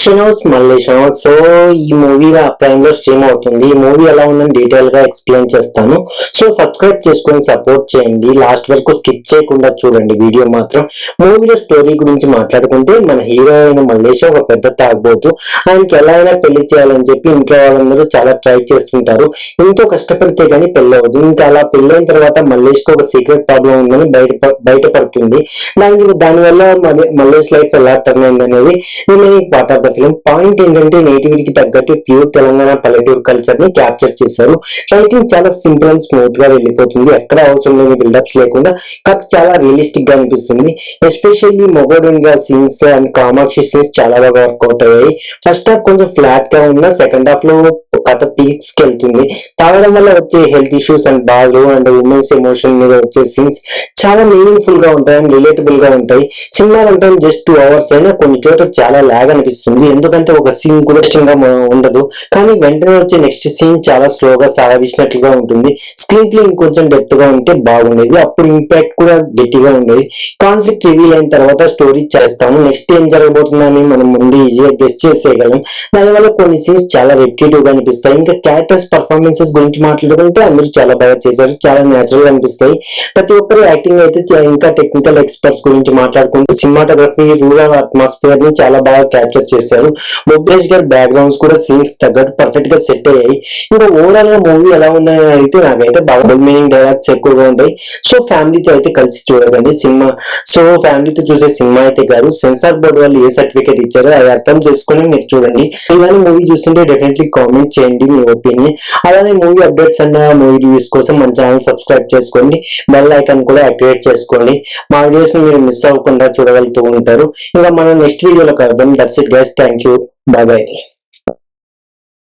Chinos Mallesham. So ఈ movie prime లో stream అవుతుంది. ఈ మూవీ ఎలా ఉందని డీటెయిల్ గా ఎక్స్ప్లెయిన్ చేస్తాను. సో సబ్స్క్రైబ్ చేసుకొని సపోర్ట్ చేయండి, లాస్ట్ వరకు స్కిప్ చేయకుండా చూడండి వీడియో మాత్రం. మూవీలో స్టోరీ గురించి మాట్లాడుకుంటే మన హీరో అయిన మల్లేశం ఒక పెద్ద తాగబోతు. ఆయనకి ఎలా అయినా పెళ్లి చేయాలని చెప్పి ఇంట్లో వాళ్ళందరూ చాలా ట్రై చేస్తుంటారు. ఎంతో కష్టపడితే గానీ పెళ్లి అవ్వదు. ఇంకా అలా పెళ్ళైన తర్వాత మల్లేష్ కి ఒక సీక్రెట్ ప్రాబ్లం ఉందని బయటపడుతుంది. దానివల్ల మల్లేష్ లైఫ్ ఎలా టర్న్ అయింది అనేది remaining part of the film. Point ఏంటంటే నేటివిటీకి తగ్గట్టు ప్యూర్ తెలంగాణ పల్లెటూరు కల్చర్ ని క్యాప్చర్ చేశారు. రైటింగ్ చాలా సింపుల్ అండ్ స్మూత్ గా వెళ్ళిపోతుంది. ఎక్కడ అవసరం లేని బిల్డప్స్ లేకుండా కథ చాలా రియలిస్టిక్ గా అనిపిస్తుంది. ఎస్పెషల్లీ మొగోడింగా సీన్స్ అండ్ కామాక్షి సీన్స్ చాలా బాగా వర్కౌట్ అయ్యాయి. ఫస్ట్ హాఫ్ కొంచెం ఫ్లాట్ గా ఉన్న సెకండ్ హాఫ్ లో కథ పీక్స్ కి వెళ్తుంది. తాగడం వల్ల వచ్చే హెల్త్ ఇష్యూస్ అండ్ బాధలు అండ్ ఉమెన్స్ ఎమోషన్ మీద వచ్చే సీన్స్ చాలా మీనింగ్ఫుల్ గా ఉంటాయి అండ్ రిలేటబుల్ గా ఉంటాయి. Cinema run time just 2 hours అయినా కొన్ని చోట్ల చాలా లాగ్ అనిపిస్తుంది. ఎందుకంటే ఒక సీన్ కూడా ఇష్టంగా ఉండదు, కానీ వెంటనే వచ్చే నెక్స్ట్ సీన్ చాలా స్లోగా సాగదీసినట్లుగా ఉంటుంది. స్క్రీన్ ప్లే ఇంకొంచెం డెప్త్ గా ఉంటే బాగుండేది, అప్పుడు ఇంపాక్ట్ కూడా గట్టిగా ఉండేది. కాన్ఫ్లిక్ట్ రివీల్ అయిన తర్వాత స్టోరీ చేస్తాము, నెక్స్ట్ ఏం జరగబోతుందని మనం ముందు ఈజీగా గెస్ట్ చేసేయగలం. దానివల్ల కొన్ని సీన్స్ చాలా రెప్టిటివ్ గా అనిపిస్తాయి. ఇంకా క్యారెక్టర్స్ పర్ఫార్మెన్సెస్ గురించి మాట్లాడుకుంటే అందరూ చాలా బాగా చేశారు, చాలా నేచురల్ గా అనిపిస్తాయి. ప్రతి ఒక్కరు యాక్టింగ్ అయితే ఇంకా టెక్నికల్ ఎక్స్పర్ట్స్ గురించి మాట్లాడుకుంటే సినిమాటోగ్రఫీ, రూరల్ అట్మాస్ఫియర్ ని చాలా బాగా క్యాప్చర్ చేశారు. బొబ్బేష్ గారి బ్యాక్గ్రౌండ్స్ కూడా సీన్స్ తగ్గట్టు పర్ఫెక్ట్ గా సెట్ అయ్యాయి. ఇంకా ఓవరాల్ గా మూవీ ఎలా ఉందని అడిగితే నాకైతే బాగా మీనింగ్ డైలాగ్స్ ఎక్కువగా ఉంటాయి. సో ఫ్యామిలీతో అయితే కలిసి చూడకండి సినిమా. సో ఫ్యామిలీతో చూసే సినిమా అయితే కాదు. సెన్సార్ బోర్డు వాళ్ళు ఏ సర్టిఫికేట్ ఇచ్చారో అది అర్థం చేసుకుని మీరు చూడండి. ఇలానే మూవీ చూస్తుంటే డెఫినెట్లీ కామెంట్ చేయండి మీ ఒపీనియన్. అలానే మూవీ అప్డేట్స్ అన్న మూవీ రివ్యూస్ కోసం మన ఛానల్ సబ్స్క్రైబ్ చేసుకోండి, బెల్ ఐకాన్ కూడా యాక్టివేట్ చేసుకోండి. మా వీడియోస్ ని మీరు మిస్ అవ్వకుండా చూడగలుగుతూ ఉంటారు. ఇంకా మనం నెక్స్ట్ వీడియోలో కలుద్దాం. That's it guys, thank you, bye bye.